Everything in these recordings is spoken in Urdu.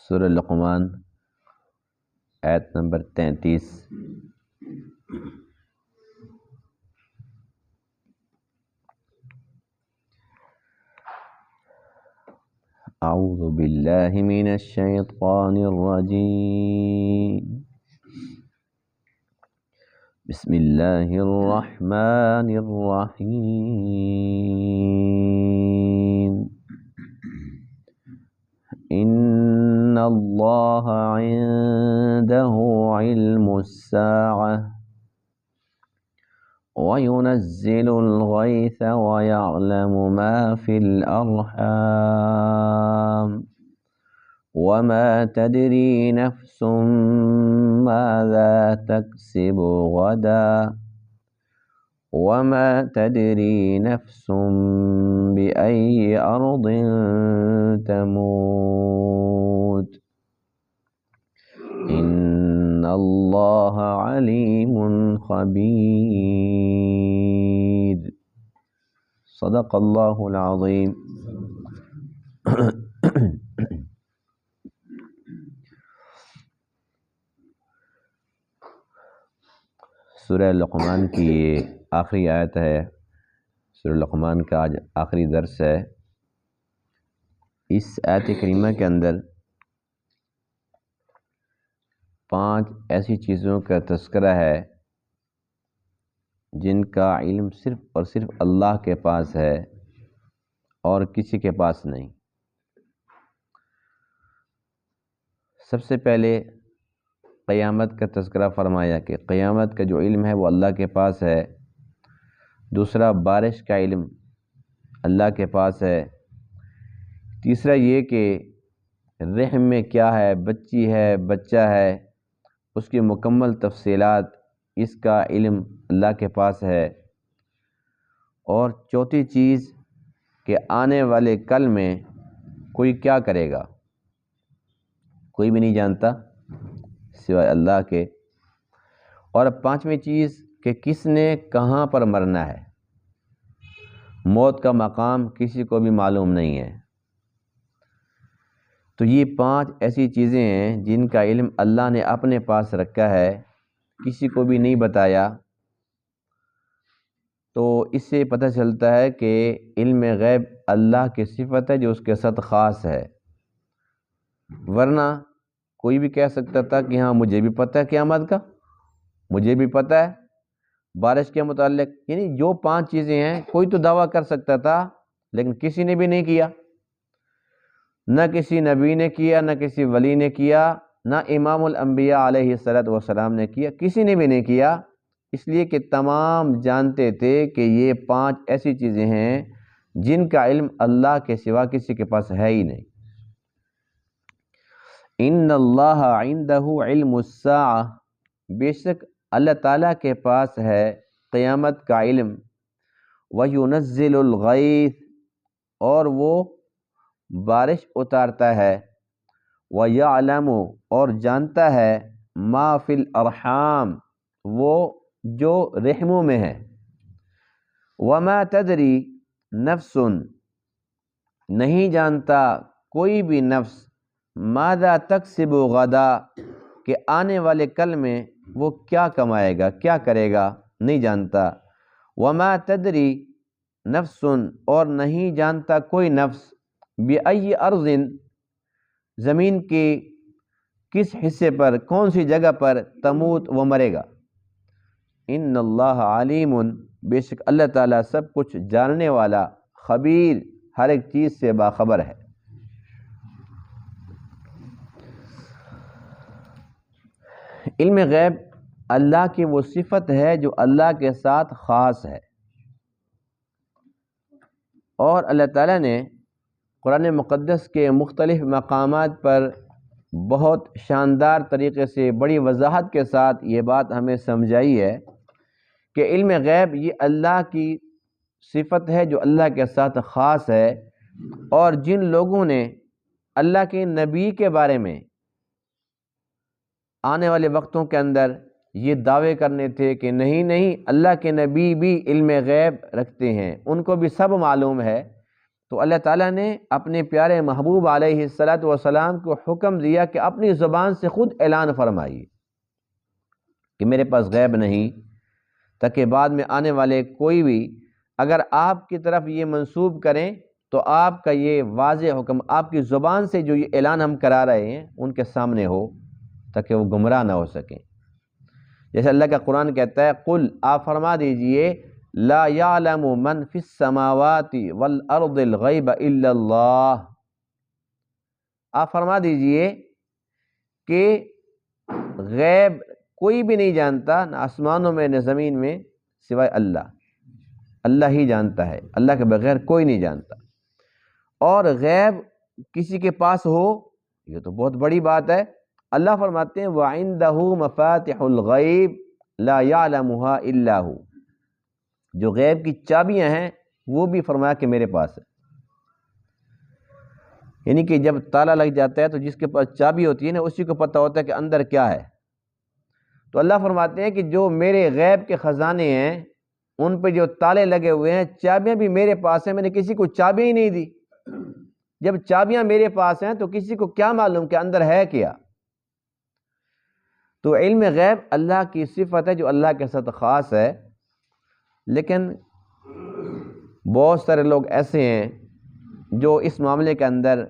سورہ لقمان آیت نمبر 33۔ اعوذ باللہ من الشیطان الرجیم، بسم اللہ الرحمن الرحیم۔ ان اللہ عنده علم الساعة وينزل الغيث ويعلم ما في الأرحام وما تدري نفس ماذا تكسب غدا وما تدري نفس بأي أرض تموت ان اللہ علیم خبیر۔ صدق اللہ العظیم۔ سورہ لقمان کی یہ آخری آیت ہے۔ سورہ لقمان کا آج آخری درس ہے۔ اس آیت کریمہ کے اندر 5 ایسی چیزوں کا تذکرہ ہے جن کا علم صرف اور صرف اللہ کے پاس ہے اور کسی کے پاس نہیں۔ سب سے پہلے قیامت کا تذکرہ فرمایا کہ قیامت کا جو علم ہے وہ اللہ کے پاس ہے۔ دوسرا، بارش کا علم اللہ کے پاس ہے۔ تیسرا یہ کہ رحم میں کیا ہے، بچی ہے، بچہ ہے، اس کی مکمل تفصیلات، اس کا علم اللہ کے پاس ہے۔ اور چوتھی چیز کہ آنے والے کل میں کوئی کیا کرے گا، کوئی بھی نہیں جانتا سوائے اللہ کے۔ اور 5ویں چیز کہ کس نے کہاں پر مرنا ہے، موت کا مقام کسی کو بھی معلوم نہیں ہے۔ تو یہ 5 ایسی چیزیں ہیں جن کا علم اللہ نے اپنے پاس رکھا ہے، کسی کو بھی نہیں بتایا۔ تو اس سے پتہ چلتا ہے کہ علم غیب اللہ کی صفت ہے جو اس کے ساتھ خاص ہے، ورنہ کوئی بھی کہہ سکتا تھا کہ ہاں مجھے بھی پتہ ہے قیامت کا، مجھے بھی پتہ ہے بارش کے متعلق۔ یعنی جو 5 چیزیں ہیں کوئی تو دعویٰ کر سکتا تھا، لیکن کسی نے بھی نہیں کیا، نہ کسی نبی نے کیا، نہ کسی ولی نے کیا، نہ امام الانبیاء علیہ السلام نے کیا، کسی نے بھی نہیں کیا، اس لیے کہ تمام جانتے تھے کہ یہ 5 ایسی چیزیں ہیں جن کا علم اللہ کے سوا کسی کے پاس ہے ہی نہیں۔ ان اللہ عنہ علم الساعہ، بے شک اللہ تعالیٰ کے پاس ہے قیامت کا علم۔ وَيُنَزِّلُ الْغَيْثَ، اور وہ بارش اتارتا ہے۔ وَيَعْلَمُ، اور جانتا ہے، مَا فِي الْأَرْحَامِ، وہ جو رحموں میں ہے۔ وَمَا تَدْرِي نَفْسٌ، نہیں جانتا کوئی بھی نفس، ماذا تکسب غدا، کہ آنے والے کل میں وہ کیا کمائے گا، کیا کرے گا، نہیں جانتا۔ وَمَا تَدْرِي نَفْسٌ، اور نہیں جانتا کوئی نفس، بِأَيِّ أَرْضٍ، زمین کے کس حصے پر، کون سی جگہ پر، تموت، وہ مرے گا۔ ان اللہ علیم، بے شک اللہ تعالیٰ سب کچھ جاننے والا، خبیر، ہر ایک چیز سے باخبر ہے۔ علم غیب اللہ کی وہ صفت ہے جو اللہ کے ساتھ خاص ہے، اور اللہ تعالیٰ نے قرآن مقدس کے مختلف مقامات پر بہت شاندار طریقے سے بڑی وضاحت کے ساتھ یہ بات ہمیں سمجھائی ہے کہ علم غیب یہ اللہ کی صفت ہے جو اللہ کے ساتھ خاص ہے۔ اور جن لوگوں نے اللہ کے نبی کے بارے میں آنے والے وقتوں کے اندر یہ دعوے کرنے تھے کہ نہیں اللہ کے نبی بھی علم غیب رکھتے ہیں، ان کو بھی سب معلوم ہے، تو اللہ تعالیٰ نے اپنے پیارے محبوب علیہ الصلاۃ والسلام کو حکم دیا کہ اپنی زبان سے خود اعلان فرمائیے کہ میرے پاس غیب نہیں، تاکہ بعد میں آنے والے کوئی بھی اگر آپ کی طرف یہ منسوب کریں تو آپ کا یہ واضح حکم آپ کی زبان سے جو یہ اعلان ہم کرا رہے ہیں ان کے سامنے ہو، تاکہ وہ گمراہ نہ ہو سکیں۔ جیسے اللہ کا قرآن کہتا ہے قل، آپ فرما دیجئے لا یعلم من فی السماوات والارض الغیب الا اللہ، آپ فرما دیجئے کہ غیب کوئی بھی نہیں جانتا، نہ آسمانوں میں نہ زمین میں، سوائے اللہ، اللہ ہی جانتا ہے، اللہ کے بغیر کوئی نہیں جانتا۔ اور غیب کسی کے پاس ہو یہ تو بہت بڑی بات ہے۔ اللہ فرماتے ہیں وَعِندَهُ مَفَاتِحُ الْغَيْبِ لَا يَعْلَمُهَا إِلَّا هُ، جو غیب کی چابیاں ہیں وہ بھی فرمایا کہ میرے پاس ہے، یعنی کہ جب تالا لگ جاتا ہے تو جس کے پاس چابی ہوتی ہے نا اسی کو پتہ ہوتا ہے کہ اندر کیا ہے۔ تو اللہ فرماتے ہیں کہ جو میرے غیب کے خزانے ہیں ان پہ جو تالے لگے ہوئے ہیں، چابیاں بھی میرے پاس ہیں، میں نے کسی کو چابیاں ہی نہیں دی۔ جب چابیاں میرے پاس ہیں تو کسی کو کیا معلوم کہ اندر ہے کیا؟ تو علم غیب اللہ کی صفت ہے جو اللہ کے ساتھ خاص ہے، لیکن بہت سارے لوگ ایسے ہیں جو اس معاملے کے اندر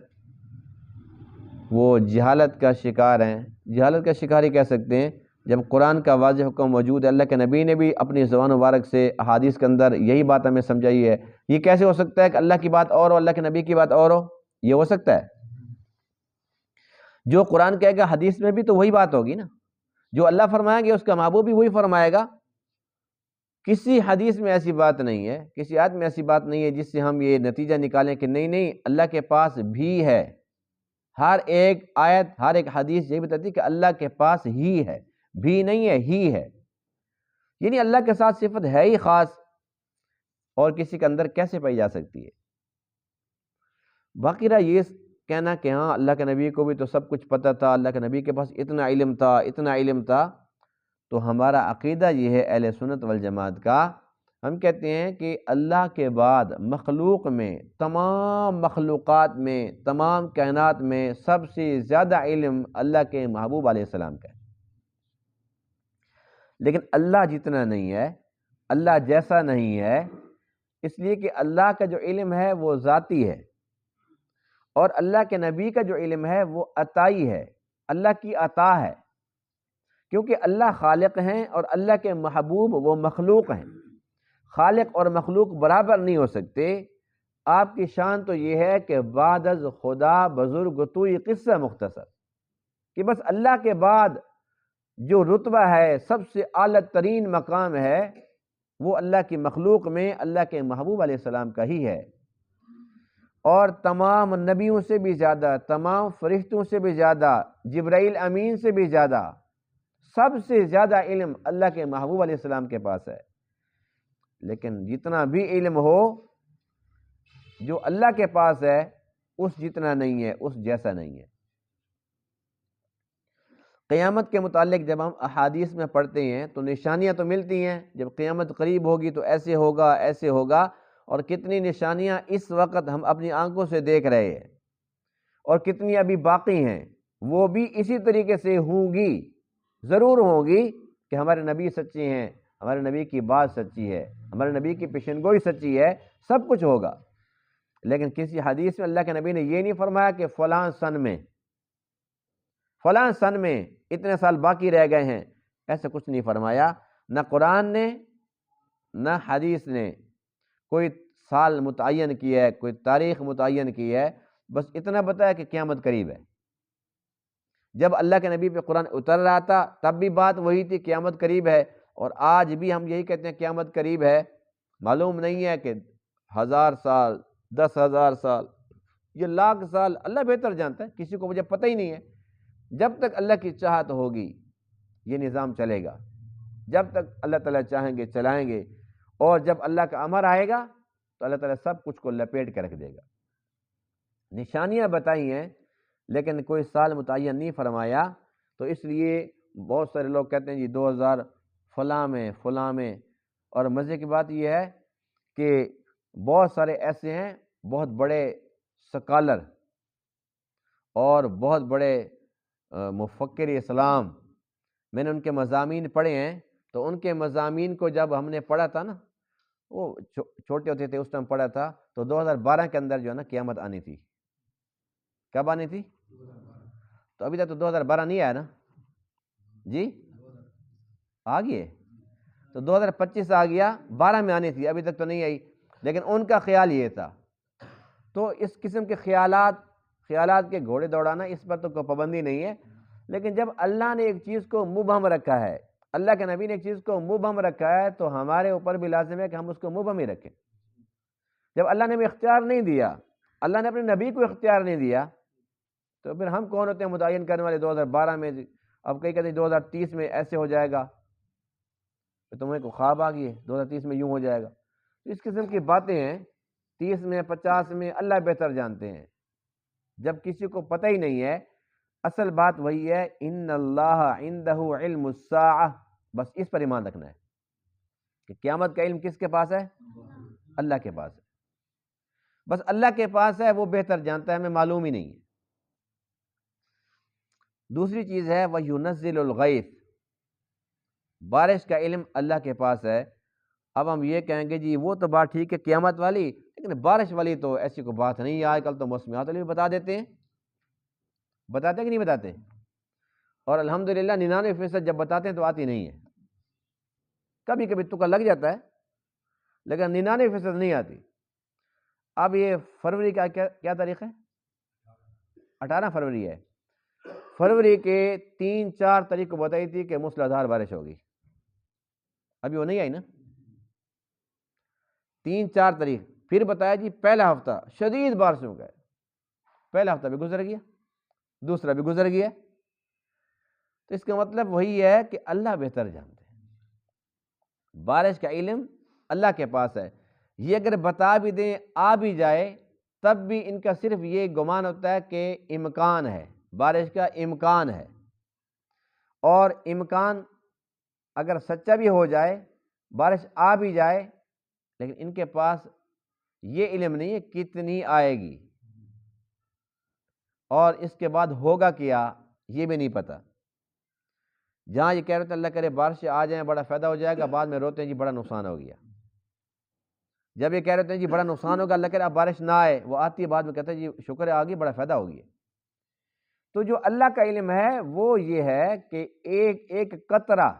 وہ جہالت کا شکار ہیں۔ جہالت کا شکار ہی کہہ سکتے ہیں، جب قرآن کا واضح حکم موجود ہے، اللہ کے نبی نے بھی اپنی زبان مبارک سے احادیث کے اندر یہی بات ہمیں سمجھائی ہے، یہ کیسے ہو سکتا ہے کہ اللہ کی بات اور ہو، اللہ کے نبی کی بات اور ہو؟ یہ ہو سکتا ہے؟ جو قرآن کہے گا حدیث میں بھی تو وہی بات ہوگی نا، جو اللہ فرمائیں گے اس کا محبوب بھی وہی فرمائے گا۔ کسی حدیث میں ایسی بات نہیں ہے، کسی آیت میں ایسی بات نہیں ہے جس سے ہم یہ نتیجہ نکالیں کہ نہیں اللہ کے پاس بھی ہے۔ ہر ایک آیت، ہر ایک حدیث یہ بتاتی ہے کہ اللہ کے پاس ہی ہے، بھی نہیں ہے، ہی ہے، یعنی اللہ کے ساتھ صفت ہے ہی خاص، اور کسی کے اندر کیسے پائی جا سکتی ہے؟ باقی رہا یہ کہنا کہ ہاں اللہ کے نبی کو بھی تو سب کچھ پتہ تھا، اللہ کے نبی کے پاس اتنا علم تھا، اتنا علم تھا، تو ہمارا عقیدہ یہ ہے اہل سنت والجماعت کا، ہم کہتے ہیں کہ اللہ کے بعد مخلوق میں، تمام مخلوقات میں، تمام کائنات میں سب سے زیادہ علم اللہ کے محبوب علیہ السلام کا ہے، لیکن اللہ جتنا نہیں ہے، اللہ جیسا نہیں ہے، اس لیے کہ اللہ کا جو علم ہے وہ ذاتی ہے، اور اللہ کے نبی کا جو علم ہے وہ عطائی ہے، اللہ کی عطا ہے، کیونکہ اللہ خالق ہیں اور اللہ کے محبوب وہ مخلوق ہیں۔ خالق اور مخلوق برابر نہیں ہو سکتے۔ آپ کی شان تو یہ ہے کہ بعد از خدا بزرگ تو یہ قصہ مختصر، کہ بس اللہ کے بعد جو رتبہ ہے، سب سے اعلیٰ ترین مقام ہے، وہ اللہ کی مخلوق میں اللہ کے محبوب علیہ السلام کا ہی ہے، اور تمام نبیوں سے بھی زیادہ، تمام فرشتوں سے بھی زیادہ، جبرائیل امین سے بھی زیادہ، سب سے زیادہ علم اللہ کے محبوب علیہ السلام کے پاس ہے۔ لیکن جتنا بھی علم ہو جو اللہ کے پاس ہے اس جتنا نہیں ہے، اس جیسا نہیں ہے۔ قیامت کے متعلق جب ہم احادیث میں پڑھتے ہیں تو نشانیاں تو ملتی ہیں، جب قیامت قریب ہوگی تو ایسے ہوگا، ایسے ہوگا، اور کتنی نشانیاں اس وقت ہم اپنی آنکھوں سے دیکھ رہے ہیں، اور کتنی ابھی باقی ہیں، وہ بھی اسی طریقے سے ہوں گی، ضرور ہوں گی کہ ہمارے نبی سچے ہیں، ہمارے نبی کی بات سچی ہے، ہمارے نبی کی پیشنگوئی سچی ہے، سب کچھ ہوگا۔ لیکن کسی حدیث میں اللہ کے نبی نے یہ نہیں فرمایا کہ فلاں سن میں اتنے سال باقی رہ گئے ہیں، ایسا کچھ نہیں فرمایا، نہ قرآن نے نہ حدیث نے کوئی سال متعین کیا ہے، کوئی تاریخ متعین کی ہے، بس اتنا بتایا کہ قیامت قریب ہے۔ جب اللہ کے نبی پہ قرآن اتر رہا تھا تب بھی بات وہی تھی، قیامت قریب ہے، اور آج بھی ہم یہی کہتے ہیں قیامت قریب ہے۔ معلوم نہیں ہے کہ 1000 سال، 10,000 سال، یہ لاکھ سال، اللہ بہتر جانتا ہے، کسی کو مجھے پتہ ہی نہیں ہے۔ جب تک اللہ کی چاہت ہوگی یہ نظام چلے گا، جب تک اللہ تعالیٰ چاہیں گے چلائیں گے، اور جب اللہ کا امر آئے گا تو اللہ تعالیٰ سب کچھ کو لپیٹ کے رکھ دے گا۔ نشانیاں بتائی ہیں لیکن کوئی سال متعین نہیں فرمایا، تو اس لیے بہت سارے لوگ کہتے ہیں جی 2000 فلاں میں، اور مزے کی بات یہ ہے کہ بہت سارے ایسے ہیں بہت بڑے سکالر اور بہت بڑے مفکر اسلام، میں نے ان کے مضامین پڑھے ہیں، تو ان کے مضامین کو جب ہم نے پڑھا تھا نا، وہ چھوٹے ہوتے تھے اس ٹائم پڑھا تھا، تو 2012 کے اندر جو ہے نا قیامت آنی تھی۔ کب آنی تھی؟ تو ابھی تک تو 2012 نہیں آیا نا جی، آ گئی، تو 2025 آ گیا، 12 میں آنی تھی، ابھی تک تو نہیں آئی، لیکن ان کا خیال یہ تھا۔ تو اس قسم کے خیالات کے گھوڑے دوڑانا، اس پر تو کوئی پابندی نہیں ہے، لیکن جب اللہ نے ایک چیز کو مبہم رکھا ہے، اللہ کے نبی نے ایک چیز کو مبہم رکھا ہے، تو ہمارے اوپر بھی لازم ہے کہ ہم اس کو مبہم ہی رکھیں۔ جب اللہ نے بھی اختیار نہیں دیا، اللہ نے اپنے نبی کو اختیار نہیں دیا، تو پھر ہم کون ہوتے ہیں متعین کرنے والے 2012 میں؟ اب کئی کہتے ہیں 2030 میں ایسے ہو جائے گا، تمہیں کو خواب آ گئی ہے 2030 میں یوں ہو جائے گا، تو اس قسم کی باتیں ہیں، 30 میں 50 میں اللہ بہتر جانتے ہیں، جب کسی کو پتہ ہی نہیں ہے۔ اصل بات وہی ہے، ان اللہ عندہ علم الساعہ، بس اس پر ایمان رکھنا ہے کہ قیامت کا علم کس کے پاس ہے؟ اللہ کے پاس ہے، بس اللہ کے پاس ہے، وہ بہتر جانتا ہے، ہمیں معلوم ہی نہیں ہے۔ دوسری چیز ہے وَيُنَزِّلُ الْغَيْثَ، بارش کا علم اللہ کے پاس ہے۔ اب ہم یہ کہیں گے جی وہ تو بات ٹھیک ہے قیامت والی، لیکن بارش والی تو ایسی کوئی بات نہیں ہے، آج کل تو موسمیات والی بھی بتا دیتے ہیں، بتاتے ہیں کہ نہیں بتاتے؟ اور الحمدللہ 99% جب بتاتے ہیں تو آتی نہیں ہے، کبھی کبھی تکا لگ جاتا ہے، لیکن 99% نہیں آتی۔ اب یہ فروری کا کیا تاریخ ہے؟ 18 فروری ہے، فروری کے 3-4 تاریخ کو بتائی تھی کہ موسلادھار بارش ہوگی، ابھی وہ نہیں آئی نا، 3-4 تاریخ، پھر بتایا جی پہلا ہفتہ شدید بارشوں کا ہے، پہلا ہفتہ بھی گزر گیا، دوسرا بھی گزر گیا، تو اس کا مطلب وہی ہے کہ اللہ بہتر جانتے ہیں، بارش کا علم اللہ کے پاس ہے۔ یہ اگر بتا بھی دیں، آ بھی جائے، تب بھی ان کا صرف یہ گمان ہوتا ہے کہ امکان ہے، بارش کا امکان ہے، اور امکان اگر سچا بھی ہو جائے، بارش آ بھی جائے، لیکن ان کے پاس یہ علم نہیں ہے کتنی آئے گی، اور اس کے بعد ہوگا کیا یہ بھی نہیں پتہ۔ جہاں یہ کہہ رہے تھے اللہ کرے بارشیں آ جائیں بڑا فائدہ ہو جائے گا، بعد میں روتے ہیں جی بڑا نقصان ہو گیا۔ جب یہ کہہ رہے ہیں جی بڑا نقصان ہوگا، اللہ کرے اب بارش نہ آئے، وہ آتی ہے، بعد میں کہتے ہیں جی شکر ہے آ گئی، بڑا فائدہ ہو گیا۔ تو جو اللہ کا علم ہے وہ یہ ہے کہ ایک ایک قطرہ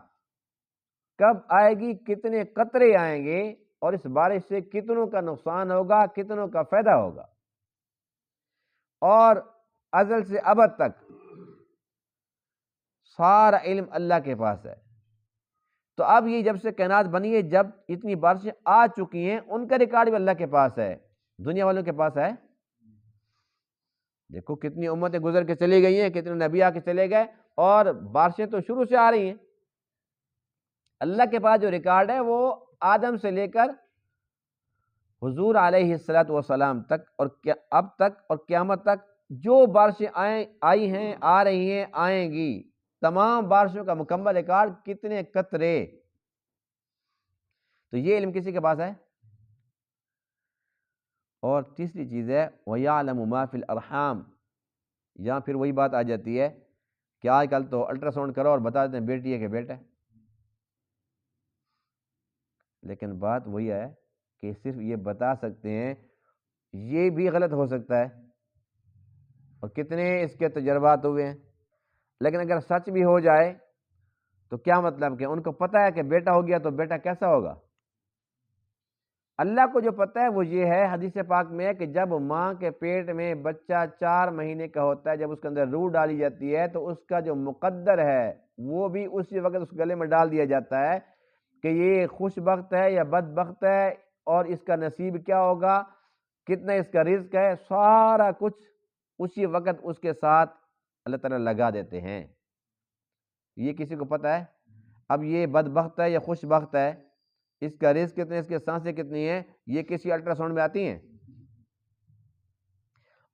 کب آئے گی، کتنے قطرے آئیں گے، اور اس بارش سے کتنوں کا نقصان ہوگا، کتنوں کا فائدہ ہوگا، اور ازل سے ابد تک سارا علم اللہ کے پاس ہے۔ تو اب یہ جب سے کائنات بنی ہے، جب اتنی بارشیں آ چکی ہیں، ان کا ریکارڈ بھی اللہ کے پاس ہے، دنیا والوں کے پاس ہے۔ دیکھو کتنی امتیں گزر کے چلی گئی ہیں، کتنے نبی آ کے چلے گئے، اور بارشیں تو شروع سے آ رہی ہیں۔ اللہ کے پاس جو ریکارڈ ہے وہ آدم سے لے کر حضور علیہ الصلوۃ والسلام تک، اور اب تک اور قیامت تک جو بارشیں آئی ہیں، آ رہی ہیں، آئیں گی، تمام بارشوں کا مکمل ریکارڈ، کتنے قطرے، تو یہ علم کسی کے پاس ہے۔ اور تیسری چیز ہے وَيَعْلَمُ مَا فِي الْأَرْحَامِ، یہاں پھر وہی بات آ جاتی ہے کہ آج کل تو الٹرا ساؤنڈ کرو اور بتا دیتے ہیں بیٹی ہے کہ بیٹا ہے، لیکن بات وہی ہے کہ صرف یہ بتا سکتے ہیں، یہ بھی غلط ہو سکتا ہے، اور کتنے اس کے تجربات ہوئے ہیں، لیکن اگر سچ بھی ہو جائے تو کیا مطلب کہ ان کو پتہ ہے کہ بیٹا ہو گیا تو بیٹا کیسا ہوگا؟ اللہ کو جو پتہ ہے وہ یہ ہے، حدیث پاک میں ہے کہ جب ماں کے پیٹ میں بچہ 4 مہینے کا ہوتا ہے، جب اس کے اندر روح ڈالی جاتی ہے تو اس کا جو مقدر ہے وہ بھی اسی وقت اس گلے میں ڈال دیا جاتا ہے کہ یہ خوش بخت ہے یا بد بخت ہے، اور اس کا نصیب کیا ہوگا، کتنا اس کا رزق ہے، سارا کچھ اسی وقت اس کے ساتھ اللہ تعالیٰ لگا دیتے ہیں۔ یہ کسی کو پتہ ہے؟ اب یہ بد بخت ہے یا خوش بخت ہے، اس کا رزق کتنے، اس کے سانسیں کتنی ہیں، یہ کسی الٹرا ساؤنڈ میں آتی ہیں؟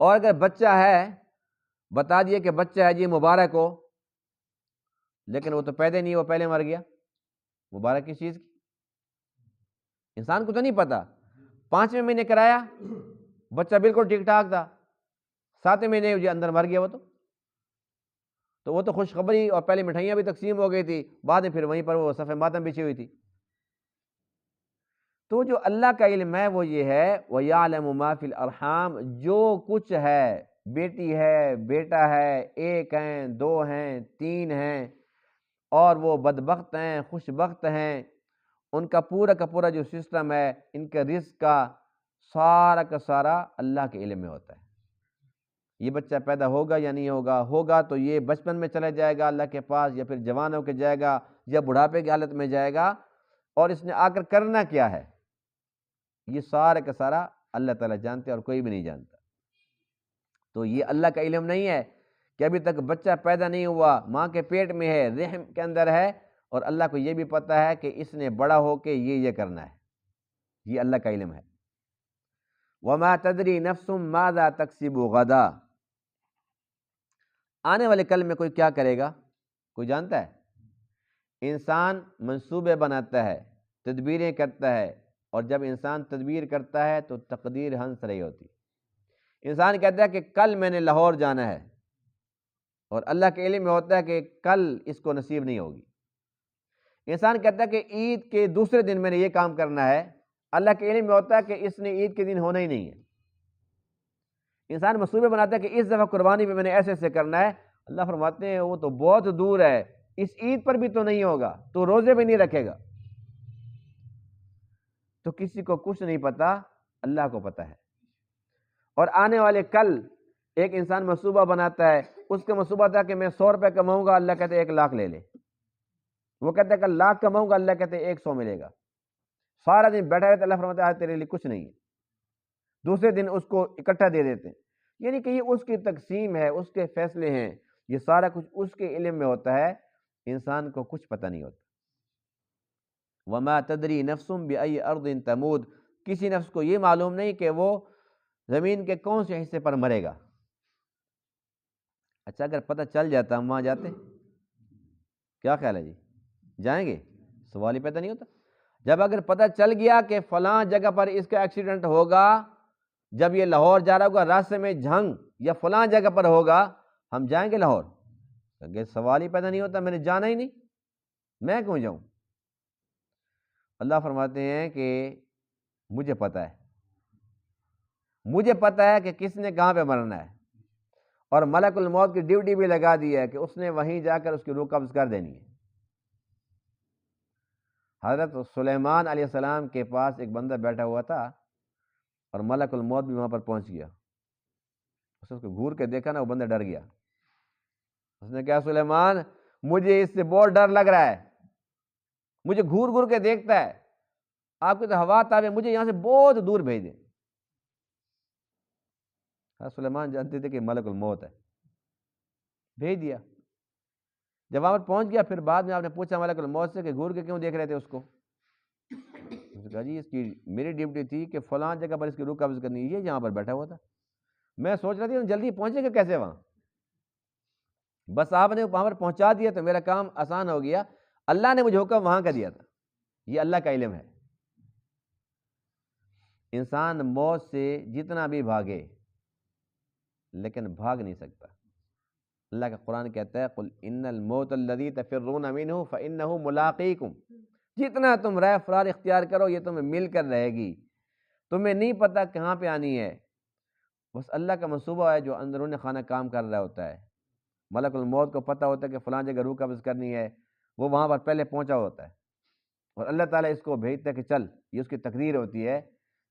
اور اگر بچہ ہے، بتا دیے کہ بچہ ہے جی مبارک ہو، لیکن وہ تو پیدا نہیں، وہ پہلے مر گیا، مبارک کس چیز کی؟ انسان کو تو نہیں پتا، 5ویں مہینے کرایا بچہ بالکل ٹھیک ٹھاک تھا، 7 مہینے جو اندر مر گیا تو وہ تو خوشخبری اور پہلے مٹھائیاں بھی تقسیم ہو گئی تھی، بعد میں پھر وہیں پر وہ صفحہ ماتم بچھی ہوئی تھی۔ تو جو اللہ کا علم ہے وہ یہ ہے وَيَعْلَمُ مَا فِي الْأَرْحَامِ، جو کچھ ہے، بیٹی ہے، بیٹا ہے، 1 ہیں، 2 ہیں، 3 ہیں، اور وہ بدبخت ہیں، خوش بخت ہیں، ان کا پورا جو سسٹم ہے، ان کے رزق کا سارا اللہ کے علم میں ہوتا ہے۔ یہ بچہ پیدا ہوگا یا نہیں ہوگا تو یہ بچپن میں چلا جائے گا اللہ کے پاس، یا پھر جوان ہو کے جائے گا، یا بڑھاپے کی حالت میں جائے گا، اور اس نے آ کر کرنا کیا ہے، یہ سارا کا سارا اللہ تعالیٰ جانتے ہیں اور کوئی بھی نہیں جانتا۔ تو یہ اللہ کا علم نہیں ہے کہ ابھی تک بچہ پیدا نہیں ہوا، ماں کے پیٹ میں ہے، رحم کے اندر ہے، اور اللہ کو یہ بھی پتہ ہے کہ اس نے بڑا ہو کے یہ کرنا ہے، یہ اللہ کا علم ہے۔ وَمَا تَدْرِي نَفْسٌ مَاذَا تَكْسِبُ غَدًا، آنے والے کل میں کوئی کیا کرے گا، کوئی جانتا ہے؟ انسان منصوبے بناتا ہے، تدبیریں کرتا ہے، اور جب انسان تدبیر کرتا ہے تو تقدیر ہنس رہی ہوتی۔ انسان کہتا ہے کہ کل میں نے لاہور جانا ہے، اور اللہ کے علم میں ہوتا ہے کہ کل اس کو نصیب نہیں ہوگی۔ انسان کہتا ہے کہ عید کے دوسرے دن میں نے یہ کام کرنا ہے، اللہ کے علم میں ہوتا ہے کہ اس نے عید کے دن ہونا ہی نہیں ہے۔ انسان منصوبے بناتا ہے کہ اس دفعہ قربانی میں نے ایسے کرنا ہے، اللہ فرماتے ہیں وہ تو بہت دور ہے، اس عید پر بھی تو نہیں ہوگا، تو روزے بھی نہیں رکھے گا۔ تو کسی کو کچھ نہیں پتا، اللہ کو پتا ہے۔ اور آنے والے کل ایک انسان منصوبہ بناتا ہے، اس کا منصوبہ تھا کہ میں 100 روپے کماؤں گا، اللہ کہتے ہیں 1 لاکھ لے لے۔ وہ کہتا ہے کہ 1 لاکھ کماؤں گا، اللہ کہتے ہیں 100 ملے گا۔ سارا دن بیٹھا رہتا، اللہ فرماتا ہے آج تیرے لیے کچھ نہیں ہے۔ دوسرے دن اس کو اکٹھا دے دیتے ہیں، یعنی کہ یہ اس کی تقسیم ہے، اس کے فیصلے ہیں، یہ سارا کچھ اس کے علم میں ہوتا ہے، انسان کو کچھ پتہ نہیں ہوتا۔ وَمَا تَدْرِي نَفْسٌ بِأَيِّ أَرْضٍ تَمُوتُ، کسی نفس کو یہ معلوم نہیں کہ وہ زمین کے کون سے حصے پر مرے گا۔ اچھا اگر پتہ چل جاتا ہم وہاں جاتے، کیا خیال ہے جی؟ جائیں گے؟ سوال ہی پیدا نہیں ہوتا۔ جب اگر پتہ چل گیا کہ فلاں جگہ پر اس کا ایکسیڈنٹ ہوگا، جب یہ لاہور جا رہا ہوگا راستے میں جھنگ یا فلاں جگہ پر ہوگا، ہم جائیں گے لاہور؟ کہ سوال ہی پیدا نہیں ہوتا، میں نے جانا ہی نہیں، میں کیوں جاؤں؟ اللہ فرماتے ہیں کہ مجھے پتہ ہے، مجھے پتہ ہے کہ کس نے کہاں پہ مرنا ہے، اور ملک الموت کی ڈیوٹی بھی لگا دی ہے کہ اس نے وہیں جا کر اس کی روح قبض کر دینی ہے۔ حضرت سلیمان علیہ السلام کے پاس ایک بندہ بیٹھا ہوا تھا، اور ملک الموت بھی وہاں پر پہنچ گیا۔ اس کو گھور کے دیکھا نا، وہ بندہ ڈر گیا۔ اس نے کہا سلیمان مجھے اس سے بہت ڈر لگ رہا ہے، مجھے گھور گھور کے دیکھتا ہے، آپ کی تو ہوا تابع، مجھے یہاں سے بہت دور بھیج دیں۔ سلیمان جانتے تھے کہ ملک الموت ہے، بھیج دیا۔ جب وہاں پر پہنچ گیا، پھر بعد میں آپ نے پوچھا ملک الموت سے کہ گھور کے کیوں دیکھ رہے تھے اس کو؟ اس نے کہا جی اس کی میری ڈیوٹی تھی کہ فلاں جگہ پر اس کی روح قبض کرنی ہے، یہاں پر بیٹھا ہوا تھا، میں سوچ رہا تھا جلدی پہنچے گا کیسے وہاں، بس آپ نے وہاں پر پہنچا دیا تو میرا کام آسان ہو گیا۔ اللہ نے مجھے حکم وہاں کا دیا تھا، یہ اللہ کا علم ہے۔ انسان موت سے جتنا بھی بھاگے لیکن بھاگ نہیں سکتا۔ اللہ کا قرآن کہتا ہے قُلْ إِنَّ الْمَوْتَ الَّذِي تَفِرُّونَ مِنْهُ فَإِنَّهُ مُلَاقِيكُمْ، جتنا تم رائے فرار اختیار کرو یہ تمہیں مل کر رہے گی، تمہیں نہیں پتہ کہاں پہ آنی ہے، بس اللہ کا منصوبہ ہے جو اندرون خانہ کام کر رہا ہوتا ہے۔ ملک الموت کو پتہ ہوتا ہے کہ فلاں جگہ روح قبض کرنی ہے، وہ وہاں پر پہلے پہنچا ہوتا ہے، اور اللہ تعالیٰ اس کو بھیجتا ہے کہ چل، یہ اس کی تقدیر ہوتی ہے۔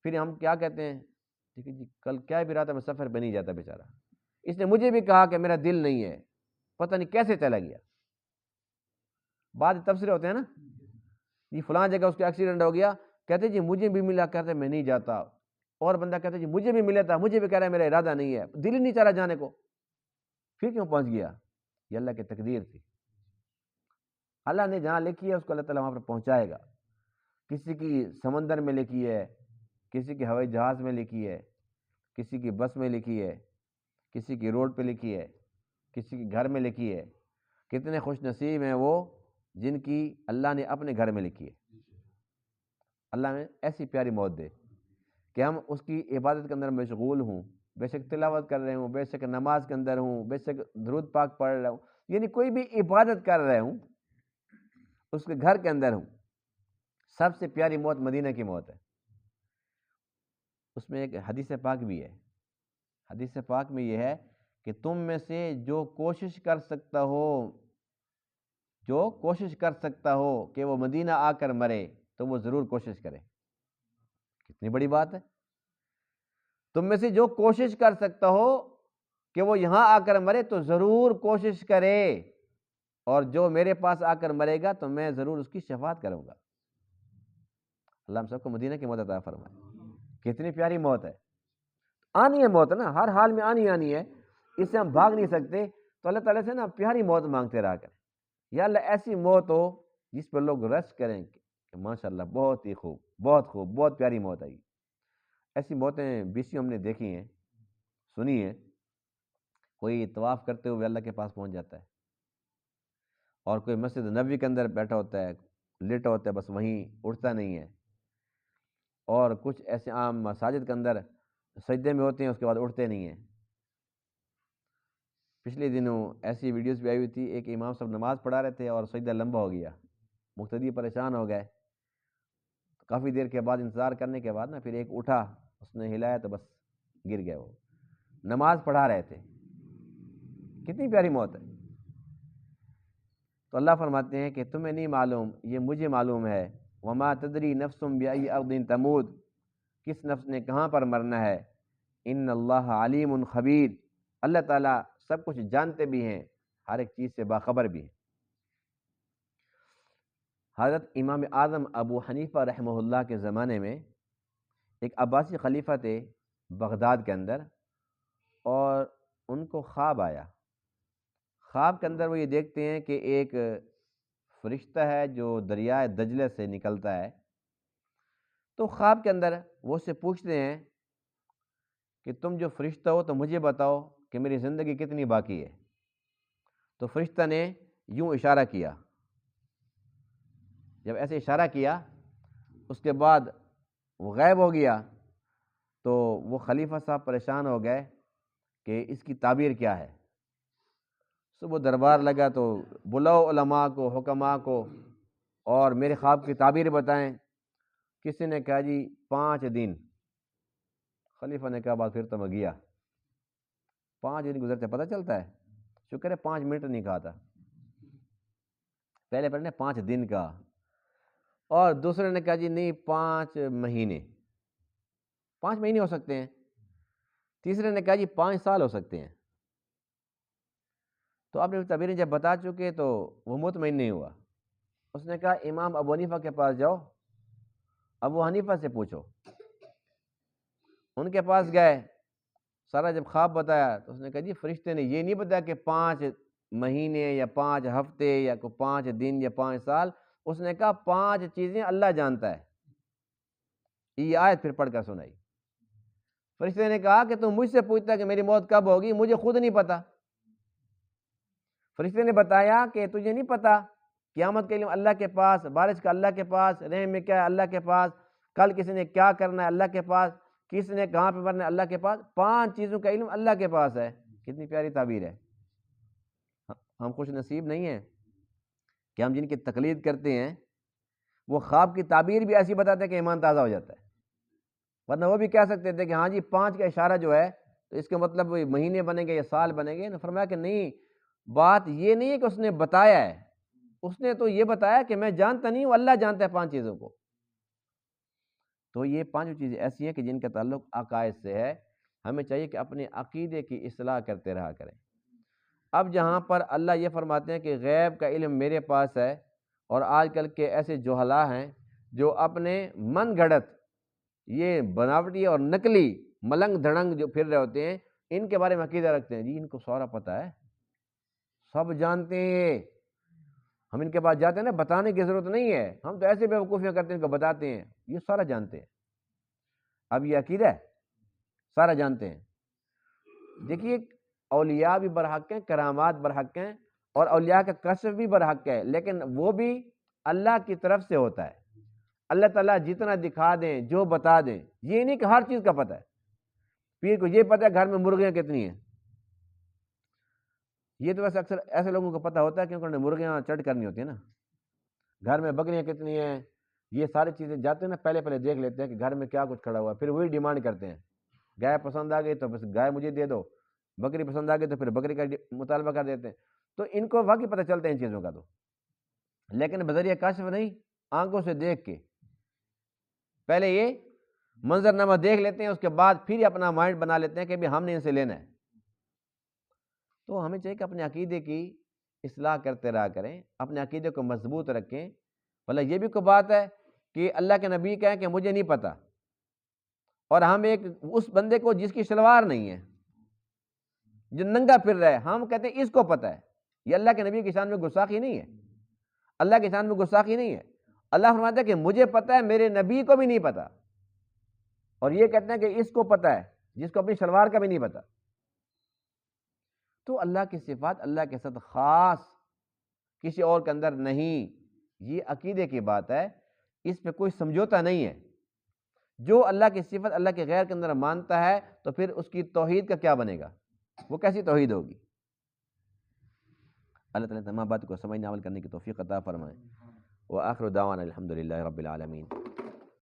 پھر ہم کیا کہتے ہیں، ٹھیک ہے جی کل کیا بھی رہا تھا، میں سفر پہ نہیں جاتا بیچارہ، اس نے مجھے بھی کہا کہ میرا دل نہیں ہے، پتہ نہیں کیسے چلا گیا۔ بعد تبصرے ہوتے ہیں نا، جی فلاں جگہ اس کا ایکسیڈنٹ ہو گیا، کہتے جی مجھے بھی ملا، کہتے میں نہیں جاتا، اور بندہ کہتا جی مجھے بھی ملا تھا، مجھے بھی کہہ رہا ہے میرا ارادہ نہیں ہے، دل ہی نہیں چاہ رہا جانے کو، پھر کیوں پہنچ گیا؟ یہ اللہ کی تقدیر تھی، اللہ نے جہاں لکھی ہے اس کو اللہ تعالیٰ وہاں پر پہنچائے گا۔ کسی کی سمندر میں لکھی ہے، کسی کی ہوائی جہاز میں لکھی ہے، کسی کی بس میں لکھی ہے، کسی کی روڈ پہ لکھی ہے، کسی کے گھر میں لکھی ہے۔ کتنے خوش نصیب ہیں وہ جن کی اللہ نے اپنے گھر میں لکھی ہے۔ اللہ نے ایسی پیاری موت دے کہ ہم اس کی عبادت کے اندر مشغول ہوں، بے شک تلاوت کر رہے ہوں، بے شک نماز کے اندر ہوں، بے شک درود پاک پڑھ رہا ہوں، یعنی کوئی بھی عبادت کر رہے ہوں، اس کے گھر کے اندر ہوں، سب سے پیاری موت مدینہ کی موت ہے۔ اس میں ایک حدیث پاک بھی ہے، حدیث پاک میں یہ ہے کہ تم میں سے جو کوشش کر سکتا ہو کہ وہ مدینہ آ کر مرے تو وہ ضرور کوشش کرے۔ کتنی بڑی بات ہے، تم میں سے جو کوشش کر سکتا ہو کہ وہ یہاں آ کر مرے تو ضرور کوشش کرے، اور جو میرے پاس آ کر مرے گا تو میں ضرور اس کی شفاعت کروں گا۔ اللہ ہم سب کو مدینہ کی موت عطا فرمائے۔ کتنی پیاری موت ہے، آنی ہے موت نا، ہر حال میں آنی ہے، اس سے ہم بھاگ نہیں سکتے۔ تو اللہ تعالیٰ سے نا پیاری موت مانگتے رہا کریں، یا اللہ ایسی موت ہو جس پر لوگ رش کریں کہ ماشاءاللہ بہت ہی خوب، بہت خوب، بہت پیاری موت آئی۔ ایسی موتیں بیسی ہم نے دیکھی ہیں، سنی ہیں۔ کوئی طواف کرتے ہوئے اللہ کے پاس پہنچ جاتا ہے، اور کوئی مسجد نبوی کے اندر بیٹھا ہوتا ہے، لیٹا ہوتا ہے، بس وہیں اٹھتا نہیں ہے، اور کچھ ایسے عام مساجد کے اندر سجدے میں ہوتے ہیں، اس کے بعد اٹھتے نہیں ہیں۔ پچھلے دنوں ایسی ویڈیوز بھی آئی ہوئی تھی، ایک امام صاحب نماز پڑھا رہے تھے اور سجدہ لمبا ہو گیا، مقتدی پریشان ہو گئے، کافی دیر کے بعد انتظار کرنے کے بعد نا پھر ایک اٹھا، اس نے ہلایا تو بس گر گئے۔ وہ نماز پڑھا رہے تھے، کتنی پیاری موت ہے۔ تو اللہ فرماتے ہیں کہ تمہیں نہیں معلوم، یہ مجھے معلوم ہے۔ وما تدری نفس بأی ارض تموت، کس نفس نے کہاں پر مرنا ہے۔ ان اللہ علیم خبیر، اللہ تعالیٰ سب کچھ جانتے بھی ہیں، ہر ایک چیز سے باخبر بھی ہیں۔ حضرت امام اعظم ابو حنیفہ رحمہ اللہ کے زمانے میں ایک عباسی خلیفہ تھے بغداد کے اندر، اور ان کو خواب آیا۔ خواب کے اندر وہ یہ دیکھتے ہیں کہ ایک فرشتہ ہے جو دریائے دجلہ سے نکلتا ہے۔ تو خواب کے اندر وہ اس سے پوچھتے ہیں کہ تم جو فرشتہ ہو تو مجھے بتاؤ کہ میری زندگی کتنی باقی ہے۔ تو فرشتہ نے یوں اشارہ کیا، جب ایسے اشارہ کیا اس کے بعد وہ غائب ہو گیا۔ تو وہ خلیفہ صاحب پریشان ہو گئے کہ اس کی تعبیر کیا ہے۔ صبح دربار لگا تو بلاؤ علماء کو، حکماء کو، اور میرے خواب کی تعبیر بتائیں۔ کسی نے کہا جی 5 دن۔ خلیفہ نے کہا بات پھر تو میں گیا، 5 دن گزرتے پتہ چلتا ہے، شکر ہے 5 منٹ نہیں کہا تھا، پہلے نے 5 دن کہا، اور دوسرے نے کہا جی نہیں 5 مہینے، 5 مہینے ہو سکتے ہیں، تیسرے نے کہا جی 5 سال ہو سکتے ہیں۔ تو آپ نے تعبیریں جب بتا چکے تو وہ مطمئن نہیں ہوا۔ اس نے کہا امام ابو حنیفہ کے پاس جاؤ، ابو حنیفہ سے پوچھو۔ ان کے پاس گئے، سارا جب خواب بتایا تو اس نے کہا جی فرشتے نے یہ نہیں بتایا کہ 5 مہینے یا 5 ہفتے یا 5 دن یا 5 سال، اس نے کہا 5 چیزیں اللہ جانتا ہے۔ یہ آیت پھر پڑھ کر سنائی۔ فرشتے نے کہا کہ تم مجھ سے پوچھتا کہ میری موت کب ہوگی، مجھے خود نہیں پتا۔ فرشتے نے بتایا کہ تجھے نہیں پتا، قیامت کے علم اللہ کے پاس، بارش کا اللہ کے پاس، رحم میں کیا ہے اللہ کے پاس، کل کسی نے کیا کرنا ہے اللہ کے پاس، کس نے کہاں پہ مرنا ہے اللہ کے پاس، 5 چیزوں کا علم اللہ کے پاس ہے۔ کتنی پیاری تعبیر ہے۔ ہم خوش نصیب نہیں ہیں کہ ہم جن کی تقلید کرتے ہیں وہ خواب کی تعبیر بھی ایسی بتاتے ہیں کہ ایمان تازہ ہو جاتا ہے، ورنہ وہ بھی کہہ سکتے تھے کہ ہاں جی 5 کا اشارہ جو ہے تو اس کا مطلب مہینے بنے گے یا سال بنے گے۔ فرمایا کہ نہیں، بات یہ نہیں ہے کہ اس نے بتایا ہے، اس نے تو یہ بتایا کہ میں جانتا نہیں ہوں، اللہ جانتا ہے 5 چیزوں کو۔ تو یہ 5 چیزیں ایسی ہیں کہ جن کا تعلق عقائد سے ہے، ہمیں چاہیے کہ اپنے عقیدے کی اصلاح کرتے رہا کریں۔ اب جہاں پر اللہ یہ فرماتے ہیں کہ غیب کا علم میرے پاس ہے، اور آج کل کے ایسے جہلا ہیں جو اپنے من گھڑت یہ بناوٹی اور نقلی ملنگ دھڑنگ جو پھر رہے ہوتے ہیں، ان کے بارے میں عقیدہ رکھتے ہیں جی ان کو سارا پتہ ہے، سب جانتے ہیں، ہم ان کے پاس جاتے ہیں نا بتانے کی ضرورت نہیں ہے، ہم تو ایسے بیوقوفیاں کرتے ہیں کہ بتاتے ہیں، یہ سارا جانتے ہیں۔ اب یہ عقیدہ ہے، سارا جانتے ہیں۔ دیکھیے اولیاء بھی برحق ہیں، کرامات برحق ہیں، اور اولیاء کا کشف بھی برحق ہے، لیکن وہ بھی اللہ کی طرف سے ہوتا ہے۔ اللہ تعالیٰ جتنا دکھا دیں، جو بتا دیں، یہ نہیں کہ ہر چیز کا پتہ ہے۔ پیر کو یہ پتہ ہے گھر میں مرغیاں کتنی ہیں، یہ تو ویسے اکثر ایسے لوگوں کو پتہ ہوتا ہے کیونکہ انہیں مرغیاں چٹ کرنی ہوتی ہیں نا، گھر میں بکریاں کتنی ہیں، یہ ساری چیزیں جاتے ہیں نا پہلے دیکھ لیتے ہیں کہ گھر میں کیا کچھ کھڑا ہوا ہے، پھر وہی ڈیمانڈ کرتے ہیں، گائے پسند آ گئی تو بس گائے مجھے دے دو، بکری پسند آ گئی تو پھر بکری کا مطالبہ کر دیتے ہیں۔ تو ان کو واقعی پتہ چلتا ہے ان چیزوں کا، تو لیکن بذریعہ کشف نہیں، آنکھوں سے دیکھ کے پہلے یہ منظرنامہ دیکھ لیتے ہیں، اس کے بعد پھر اپنا مائنڈ بنا لیتے ہیں کہ بھی ہم نے ان سے لینا ہے۔ تو ہمیں چاہیے کہ اپنے عقیدے کی اصلاح کرتے رہا کریں، اپنے عقیدے کو مضبوط رکھیں۔ بھلا یہ بھی کوئی بات ہے کہ اللہ کے نبی کہیں کہ مجھے نہیں پتہ، اور ہم ایک اس بندے کو جس کی شلوار نہیں ہے، جو ننگا پھر رہا ہے، ہم کہتے ہیں اس کو پتہ ہے۔ یہ اللہ کے نبی کی شان میں گستاخی نہیں ہے، اللہ کی شان میں گستاخی نہیں ہے۔ اللہ فرماتا ہے کہ مجھے پتہ ہے، میرے نبی کو بھی نہیں پتہ، اور یہ کہتے ہیں کہ اس کو پتہ ہے جس کو اپنی شلوار کا بھی نہیں پتہ۔ تو اللہ کی صفات اللہ کے ساتھ خاص، کسی اور کے اندر نہیں، یہ عقیدے کی بات ہے، اس پہ کوئی سمجھوتا نہیں ہے۔ جو اللہ کی صفت اللہ کے غیر کے اندر مانتا ہے تو پھر اس کی توحید کا کیا بنے گا، وہ کیسی توحید ہوگی؟ اللہ تعالیٰ تمام بات کو سمجھنے عمل کرنے کی توفیق عطا فرمائے۔ وآخر دعوانا الحمدللہ رب العالمین۔